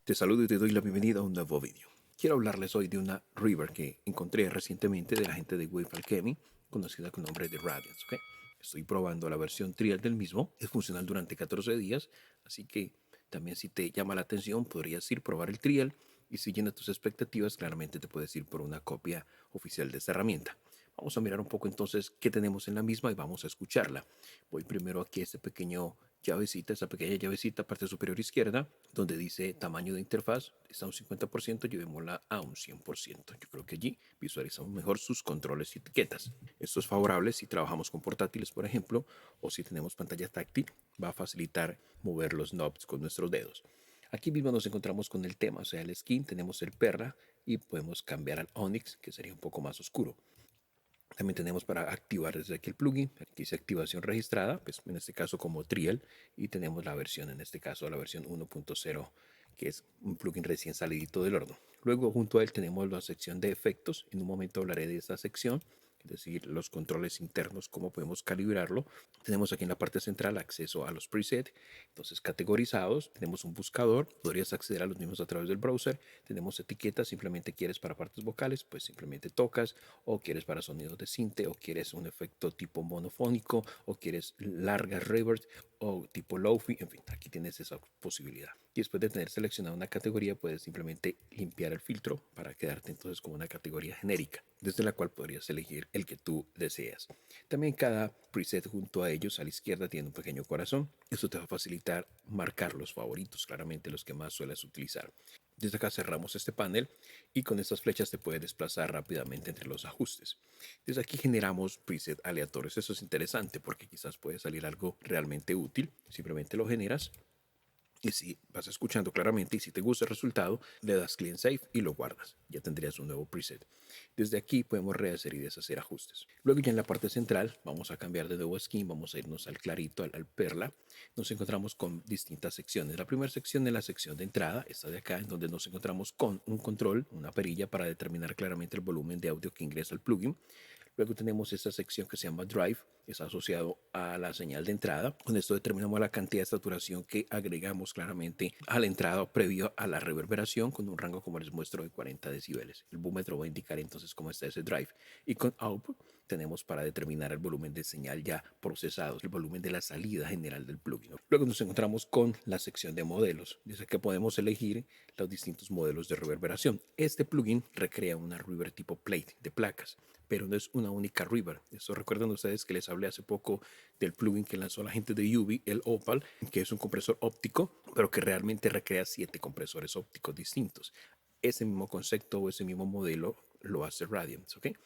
Te saludo y te doy la bienvenida a un nuevo vídeo. Quiero hablarles hoy de una Reverb que encontré recientemente de la gente de Wave Alchemy, conocida con el nombre de Radiance. ¿Ok? Estoy probando la versión trial del mismo, es funcional durante 14 días, así que también si te llama la atención podrías ir a probar el trial y si llena tus expectativas claramente te puedes ir por una copia oficial de esta herramienta. Vamos a mirar un poco entonces qué tenemos en la misma y vamos a escucharla. Voy primero aquí a este pequeño llavecita, esa pequeña llavecita, parte superior izquierda, donde dice tamaño de interfaz, está a un 50%, llevémosla a un 100%. Yo creo que allí visualizamos mejor sus controles y etiquetas. Esto es favorable si trabajamos con portátiles, por ejemplo, o si tenemos pantalla táctil, va a facilitar mover los knobs con nuestros dedos. Aquí mismo nos encontramos con el tema, o sea, el skin, tenemos el perra y podemos cambiar al Onyx, que sería un poco más oscuro. También tenemos para activar desde aquí el plugin, aquí dice activación registrada, pues en este caso como Trial, y tenemos la versión, en este caso la versión 1.0, que es un plugin recién salidito del horno. Luego junto a él tenemos la sección de efectos, en un momento hablaré de esta sección, es decir, los controles internos, cómo podemos calibrarlo. Tenemos aquí en la parte central acceso a los presets, entonces categorizados, tenemos un buscador, podrías acceder a los mismos a través del browser, tenemos etiquetas, simplemente quieres para partes vocales, pues simplemente tocas, o quieres para sonidos de sinte, o quieres un efecto tipo monofónico, o quieres largas reverb, o tipo lofi, en fin, aquí tienes esa posibilidad. Y después de tener seleccionada una categoría, puedes simplemente limpiar el filtro para quedarte entonces con una categoría genérica, desde la cual podrías elegir el que tú deseas. También cada preset junto a ellos a la izquierda tiene un pequeño corazón. Esto te va a facilitar marcar los favoritos, claramente los que más sueles utilizar. Desde acá cerramos este panel y con estas flechas te puedes desplazar rápidamente entre los ajustes. Desde aquí generamos presets aleatorios. Eso es interesante porque quizás puede salir algo realmente útil. Simplemente lo generas y si vas escuchando claramente y si te gusta el resultado, le das Clean Save y lo guardas. Ya tendrías un nuevo preset. Desde aquí podemos rehacer y deshacer ajustes. Luego ya en la parte central vamos a cambiar de nuevo skin, vamos a irnos al clarito, al perla. Nos encontramos con distintas secciones. La primera sección es la sección de entrada, esta de acá, en donde nos encontramos con un control, una perilla para determinar claramente el volumen de audio que ingresa al plugin. Luego tenemos esta sección que se llama Drive, es asociado a la señal de entrada. Con esto determinamos la cantidad de saturación que agregamos claramente a la entrada previo a la reverberación con un rango, como les muestro, de 40 decibeles. El búmetro va a indicar entonces cómo está ese drive. Y con Output tenemos para determinar el volumen de señal ya procesado, el volumen de la salida general del plugin. Luego nos encontramos con la sección de modelos, desde que podemos elegir los distintos modelos de reverberación. Este plugin recrea una reverb tipo plate de placas, pero no es una única reverb. Eso recuerdan ustedes que les hablé hace poco del plugin que lanzó la gente de UV, el Opal, que es un compresor óptico, pero que realmente recrea 7 compresores ópticos distintos. Ese mismo concepto o ese mismo modelo lo hace Radiance, ¿ok?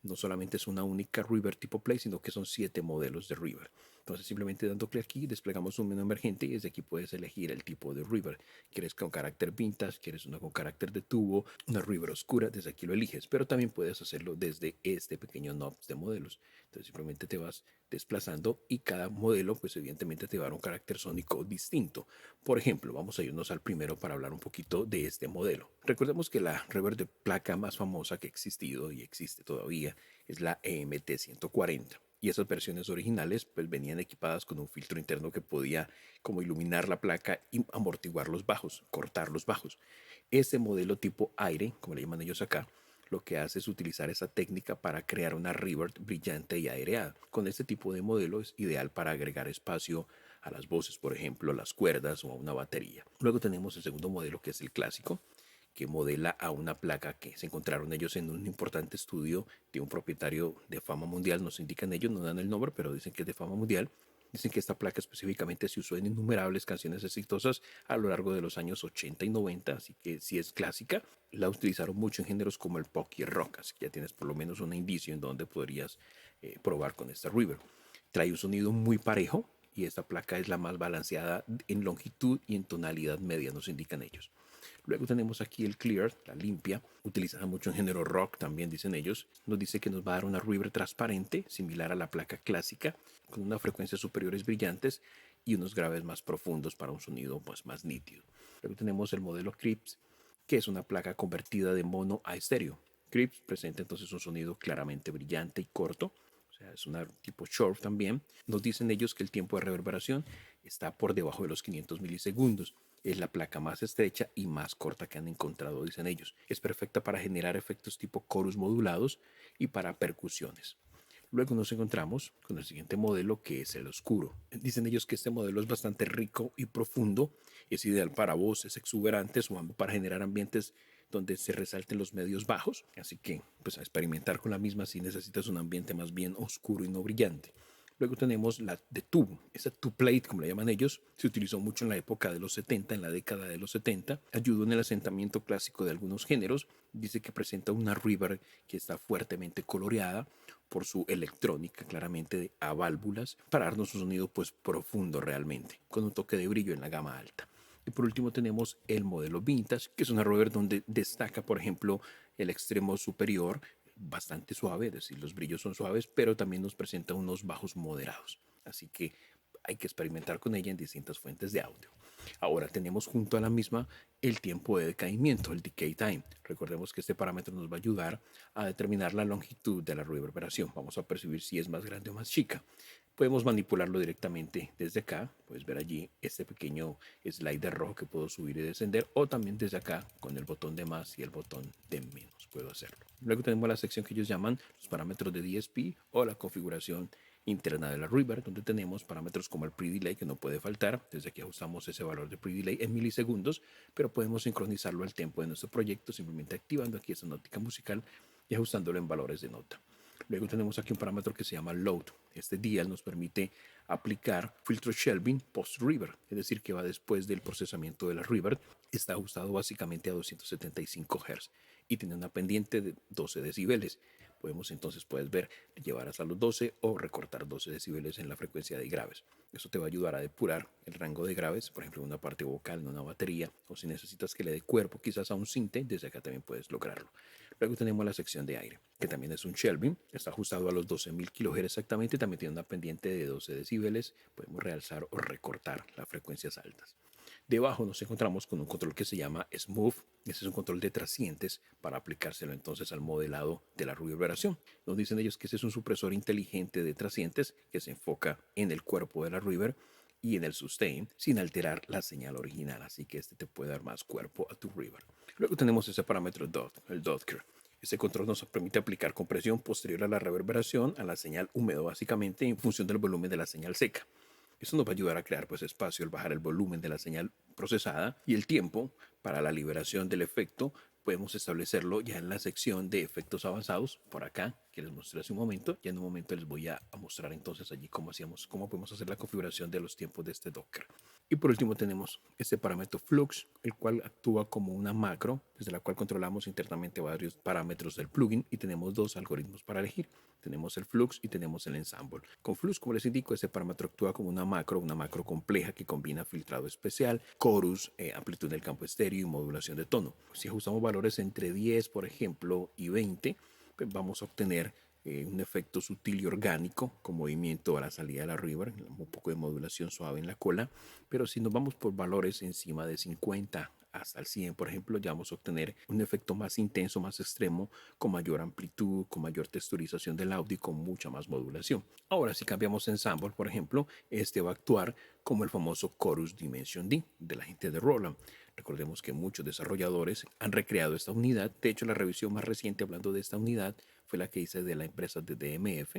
No solamente es una única reverb tipo play, sino que son 7 modelos de reverb. Entonces simplemente dando clic aquí desplegamos un menú emergente y desde aquí puedes elegir el tipo de reverb. Quieres con carácter vintage, quieres una con carácter de tubo, una reverb oscura, desde aquí lo eliges, pero también puedes hacerlo desde este pequeño knob de modelos. Entonces simplemente te vas desplazando y cada modelo pues evidentemente te va a dar un carácter sónico distinto. Por ejemplo, vamos a irnos al primero para hablar un poquito de este modelo. Recordemos que la reverb de placa más famosa que ha existido y existe todavía es la EMT 140. Y esas versiones originales pues venían equipadas con un filtro interno que podía como iluminar la placa y amortiguar los bajos, cortar los bajos. Este modelo tipo aire, como le llaman ellos acá, lo que hace es utilizar esa técnica para crear una reverb brillante y aireada. Con este tipo de modelo es ideal para agregar espacio a las voces, por ejemplo, a las cuerdas o a una batería. Luego tenemos el segundo modelo que es el clásico, que modela a una placa que se encontraron ellos en un importante estudio de un propietario de fama mundial. Nos indican ellos, no dan el nombre, pero dicen que es de fama mundial. Dicen que esta placa específicamente se usó en innumerables canciones exitosas a lo largo de los años 80 y 90, así que si es clásica. La utilizaron mucho en géneros como el pop y el rock, así que ya tienes por lo menos un indicio en donde podrías probar con esta reverb. Trae un sonido muy parejo y esta placa es la más balanceada en longitud y en tonalidad media, nos indican ellos. Luego tenemos aquí el clear, la limpia, utilizada mucho en género rock, también dicen ellos. Nos dice que nos va a dar una reverb transparente, similar a la placa clásica, con unas frecuencias superiores brillantes y unos graves más profundos para un sonido pues, más nítido. Luego tenemos el modelo Crips, que es una placa convertida de mono a estéreo. Crips presenta entonces un sonido claramente brillante y corto, sea, es una tipo short también. Nos dicen ellos que el tiempo de reverberación está por debajo de los 500 milisegundos. Es la placa más estrecha y más corta que han encontrado, dicen ellos. Es perfecta para generar efectos tipo chorus modulados y para percusiones. Luego nos encontramos con el siguiente modelo, que es el oscuro. Dicen ellos que este modelo es bastante rico y profundo. Es ideal para voces exuberantes o para generar ambientes donde se resalten los medios bajos. Así que, pues a experimentar con la misma si necesitas un ambiente más bien oscuro y no brillante. Luego tenemos la de tubo. Esa two-plate, como la llaman ellos, se utilizó mucho en la época de los 70, en la década de los 70. Ayudó en el asentamiento clásico de algunos géneros. Dice que presenta una reverb que está fuertemente coloreada por su electrónica, claramente a válvulas, para darnos un sonido pues profundo realmente, con un toque de brillo en la gama alta. Y por último tenemos el modelo Vintage, que es una reverb donde destaca, por ejemplo, el extremo superior, bastante suave, es decir, los brillos son suaves, pero también nos presenta unos bajos moderados. Así que hay que experimentar con ella en distintas fuentes de audio. Ahora tenemos junto a la misma el tiempo de decaimiento, el decay time. Recordemos que este parámetro nos va a ayudar a determinar la longitud de la reverberación. Vamos a percibir si es más grande o más chica. Podemos manipularlo directamente desde acá. Puedes ver allí este pequeño slider rojo que puedo subir y descender, o también desde acá con el botón de más y el botón de menos puedo hacerlo. Luego tenemos la sección que ellos llaman los parámetros de DSP o la configuración interna de la reverb, donde tenemos parámetros como el pre-delay, que no puede faltar. Desde aquí ajustamos ese valor de pre-delay en milisegundos, pero podemos sincronizarlo al tiempo de nuestro proyecto simplemente activando aquí esta nótica musical y ajustándolo en valores de nota. Luego tenemos aquí un parámetro que se llama load. Este dial nos permite aplicar filtro shelving post-reverb, es decir, que va después del procesamiento de la reverb. Está ajustado básicamente a 275 Hz y tiene una pendiente de 12 decibeles. Podemos entonces, puedes ver, llevar hasta los 12 o recortar 12 decibeles en la frecuencia de graves. Eso te va a ayudar a depurar el rango de graves, por ejemplo, en una parte vocal, en una batería, o si necesitas que le dé cuerpo quizás a un sinte, desde acá también puedes lograrlo. Luego tenemos la sección de aire, que también es un shelving, está ajustado a los 12.000 kHz exactamente, también tiene una pendiente de 12 decibeles, podemos realzar o recortar las frecuencias altas. Debajo nos encontramos con un control que se llama Smooth. Ese es un control de trascientes para aplicárselo entonces al modelado de la reverberación. Nos dicen ellos que ese es un supresor inteligente de trascientes que se enfoca en el cuerpo de la reverb y en el sustain sin alterar la señal original. Así que este te puede dar más cuerpo a tu reverb. Luego tenemos ese parámetro DOT, el dot curve. Este control nos permite aplicar compresión posterior a la reverberación a la señal húmedo, básicamente en función del volumen de la señal seca. Eso nos va a ayudar a crear pues espacio al bajar el volumen de la señal procesada, y el tiempo para la liberación del efecto podemos establecerlo ya en la sección de efectos avanzados por acá que les mostré hace un momento. Ya en un momento les voy a mostrar entonces allí cómo podemos hacer la configuración de los tiempos de este Docker. Y por último tenemos este parámetro Flux, el cual actúa como una macro desde la cual controlamos internamente varios parámetros del plugin, y tenemos dos algoritmos para elegir. Tenemos el Flux y tenemos el Ensemble. Con Flux, como les indico, este parámetro actúa como una macro compleja que combina filtrado especial, chorus, amplitud del campo estéreo y modulación de tono. Si ajustamos valores entre 10, por ejemplo, y 20, pues vamos a obtener un efecto sutil y orgánico con movimiento a la salida de la reverb, un poco de modulación suave en la cola. Pero si nos vamos por valores encima de 50 hasta el 100, por ejemplo, ya vamos a obtener un efecto más intenso, más extremo, con mayor amplitud, con mayor texturización del audio y con mucha más modulación. Ahora, si cambiamos ensemble, por ejemplo, este va a actuar como el famoso Chorus Dimension D de la gente de Roland. Recordemos que muchos desarrolladores han recreado esta unidad. De hecho, la revisión más reciente hablando de esta unidad fue la que hice de la empresa de DMF,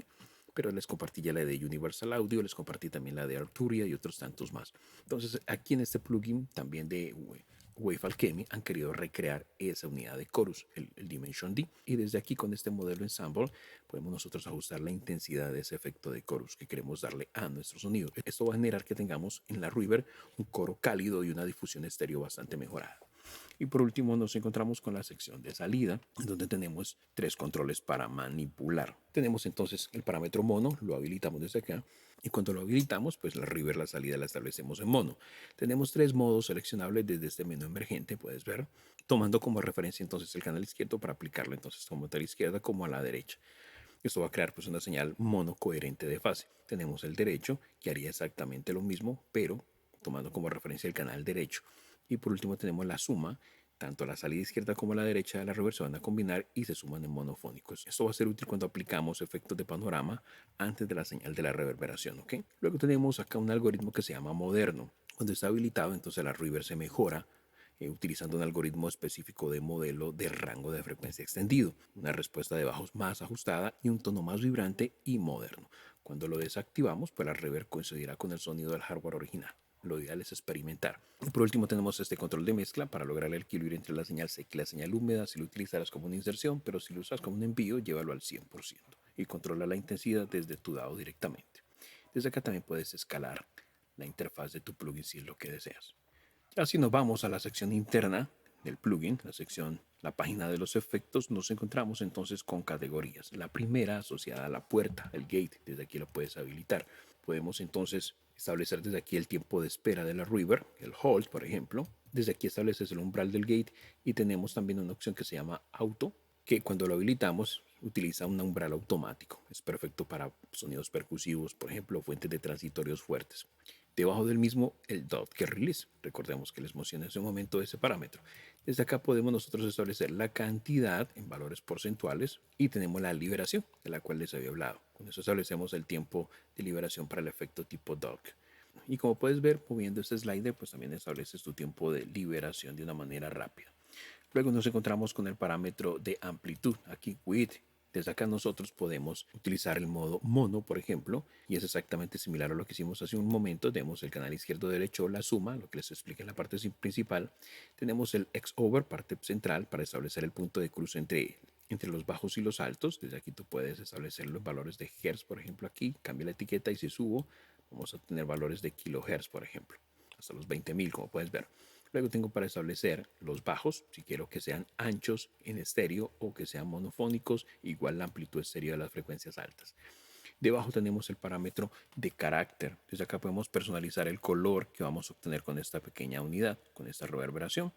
pero les compartí ya la de Universal Audio, les compartí también la de Arturia y otros tantos más. Entonces, aquí en este plugin también de Wave Alchemy han querido recrear esa unidad de chorus, el Dimension D, y desde aquí con este modelo Ensemble podemos nosotros ajustar la intensidad de ese efecto de chorus que queremos darle a nuestro sonido. Esto va a generar que tengamos en la reverb un coro cálido y una difusión estéreo bastante mejorada. Y por último nos encontramos con la sección de salida, donde tenemos tres controles para manipular. Tenemos entonces el parámetro mono, lo habilitamos desde acá, y cuando lo habilitamos, pues la reverb, la salida la establecemos en mono. Tenemos tres modos seleccionables desde este menú emergente, puedes ver, tomando como referencia entonces el canal izquierdo para aplicarlo entonces tanto a la izquierda como a la derecha. Esto va a crear pues una señal mono coherente de fase. Tenemos el derecho, que haría exactamente lo mismo, pero tomando como referencia el canal derecho. Y por último tenemos la suma, Tanto la salida izquierda como la derecha de la reverb se van a combinar y se suman en monofónicos. Esto va a ser útil cuando aplicamos efectos de panorama antes de la señal de la reverberación, ¿ok? Luego tenemos acá un algoritmo que se llama moderno. Cuando está habilitado, entonces la reverb se mejora utilizando un algoritmo específico de modelo de rango de frecuencia extendido, una respuesta de bajos más ajustada y un tono más vibrante y moderno. Cuando lo desactivamos, pues la reverb coincidirá con el sonido del hardware original. Lo ideal es experimentar. Y por último tenemos este control de mezcla para lograr el equilibrio entre la señal seca y la señal húmeda. Si lo utilizarás como una inserción, pero si lo usas como un envío, llévalo al 100% y controla la intensidad desde tu DAO directamente. Desde acá también puedes escalar la interfaz de tu plugin si es lo que deseas. Ya si nos vamos a la sección interna del plugin, la página de los efectos, nos encontramos entonces con categorías. La primera asociada a la puerta, el gate, desde aquí lo puedes habilitar. Podemos entonces establecer desde aquí el tiempo de espera de la reverb, el hold, por ejemplo. Desde aquí estableces el umbral del gate y tenemos también una opción que se llama auto, que cuando lo habilitamos utiliza un umbral automático. Es perfecto para sonidos percusivos, por ejemplo, fuentes de transitorios fuertes. Debajo del mismo, el dot get release. Recordemos que les mencioné en ese momento ese parámetro. Desde acá podemos nosotros establecer la cantidad en valores porcentuales y tenemos la liberación, de la cual les había hablado. Con eso establecemos el tiempo de liberación para el efecto tipo dog. Y como puedes ver, moviendo este slider, pues también estableces tu tiempo de liberación de una manera rápida. Luego nos encontramos con el parámetro de amplitud, aquí width. Desde acá nosotros podemos utilizar el modo mono, por ejemplo, y es exactamente similar a lo que hicimos hace un momento. Tenemos el canal izquierdo-derecho, la suma, lo que les expliqué en la parte principal. Tenemos el X-over, parte central, para establecer el punto de cruce entre los bajos y los altos. Desde aquí tú puedes establecer los valores de hertz, por ejemplo, aquí. Cambia la etiqueta y si subo, vamos a tener valores de kilohertz, por ejemplo, hasta los 20.000, como puedes ver. Luego tengo para establecer los bajos, si quiero que sean anchos en estéreo o que sean monofónicos, igual la amplitud estéreo de las frecuencias altas. Debajo tenemos el parámetro de carácter. Desde acá podemos personalizar el color que vamos a obtener con esta pequeña unidad, con esta reverberación.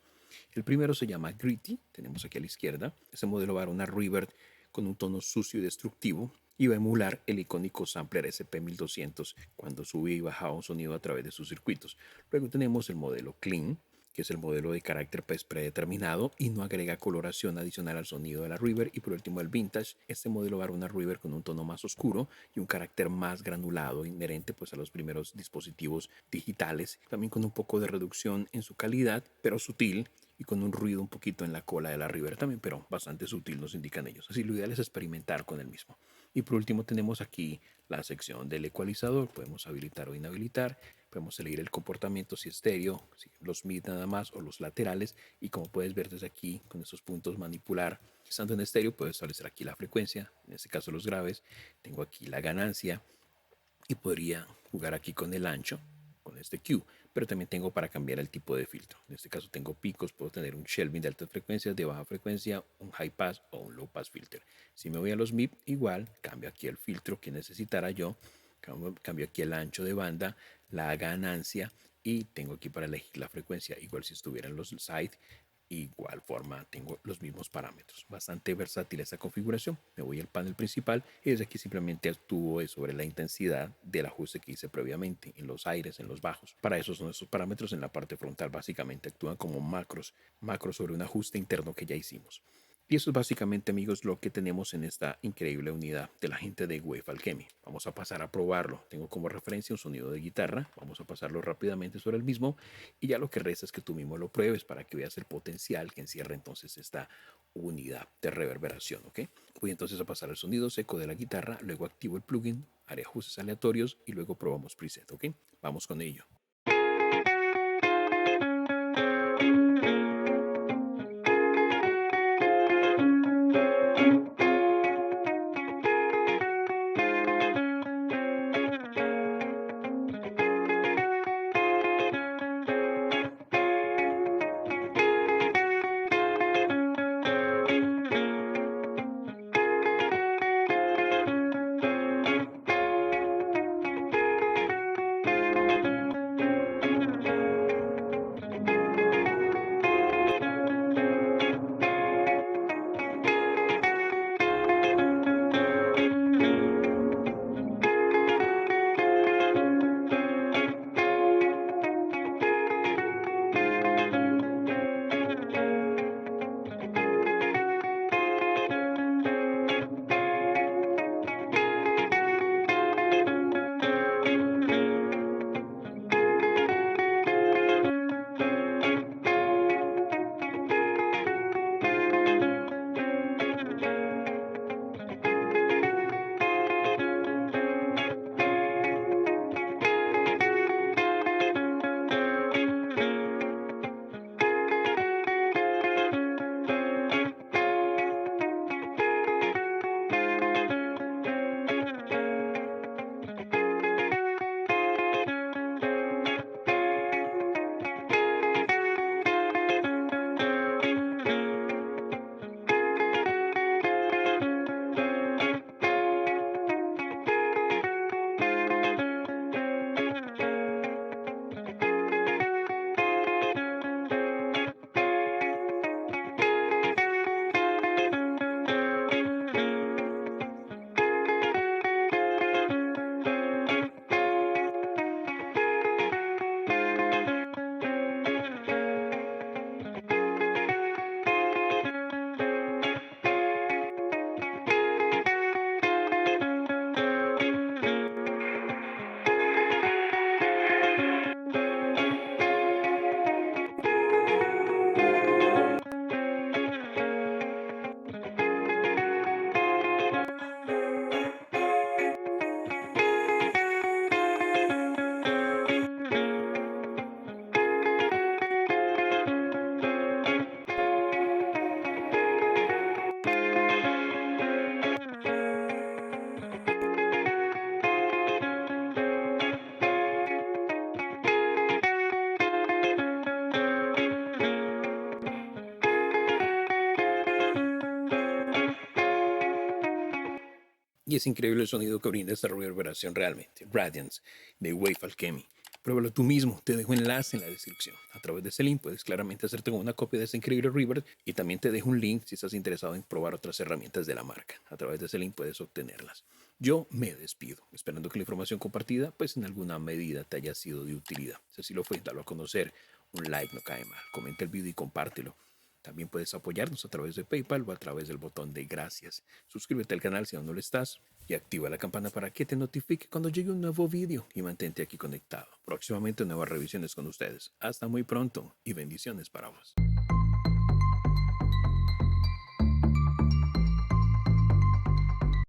El primero se llama Gritty, tenemos aquí a la izquierda. Este modelo va a dar una reverb con un tono sucio y destructivo y va a emular el icónico sampler SP1200 cuando sube y baja un sonido a través de sus circuitos. Luego tenemos el modelo Clean, que es el modelo de carácter predeterminado y no agrega coloración adicional al sonido de la reverb. Y por último el Vintage, este modelo va a dar una reverb con un tono más oscuro y un carácter más granulado, inherente pues a los primeros dispositivos digitales, también con un poco de reducción en su calidad, pero sutil, y con un ruido un poquito en la cola de la reverb también, pero bastante sutil, nos indican ellos. Así lo ideal es experimentar con el mismo. Y por último tenemos aquí la sección del ecualizador, podemos habilitar o inhabilitar. Podemos elegir el comportamiento, si estéreo, si los mid nada más o los laterales. Y como puedes ver desde aquí, con estos puntos manipular. Estando en estéreo, puedo establecer aquí la frecuencia, en este caso los graves. Tengo aquí la ganancia y podría jugar aquí con el ancho, con este Q. Pero también tengo para cambiar el tipo de filtro. En este caso tengo picos, puedo tener un shelving de altas frecuencias, de baja frecuencia, un high pass o un low pass filter. Si me voy a los MIP, igual cambio aquí el filtro que necesitara yo. Cambio aquí el ancho de banda, la ganancia y tengo aquí para elegir la frecuencia. Igual si estuviera en los side, igual forma tengo los mismos parámetros. Bastante versátil esta configuración. Me voy al panel principal y desde aquí simplemente actúo sobre la intensidad del ajuste que hice previamente en los aires, en los bajos. Para eso son estos parámetros en la parte frontal. Básicamente actúan como macros sobre un ajuste interno que ya hicimos. Y eso es básicamente, amigos, lo que tenemos en esta increíble unidad de la gente de Wave Alchemy. Vamos a pasar a probarlo. Tengo como referencia un sonido de guitarra. Vamos a pasarlo rápidamente sobre el mismo. Y ya lo que resta es que tú mismo lo pruebes para que veas el potencial que encierra entonces esta unidad de reverberación. ¿Ok? Voy entonces a pasar el sonido seco de la guitarra. Luego activo el plugin, haré ajustes aleatorios y luego probamos preset. ¿Ok? Vamos con ello. Y es increíble el sonido que brinda esta reverberación realmente. Radiance de Wave Alchemy. Pruébalo tú mismo, te dejo enlace en la descripción. A través de ese link puedes claramente hacerte con una copia de este increíble reverb y también te dejo un link si estás interesado en probar otras herramientas de la marca. A través de ese link puedes obtenerlas. Yo me despido, esperando que la información compartida pues en alguna medida te haya sido de utilidad. Si así lo fue, dalo a conocer. Un like no cae mal. Comenta el video y compártelo. También puedes apoyarnos a través de PayPal o a través del botón de gracias. Suscríbete al canal si aún no lo estás y activa la campana para que te notifique cuando llegue un nuevo vídeo y mantente aquí conectado. Próximamente nuevas revisiones con ustedes. Hasta muy pronto y bendiciones para vos.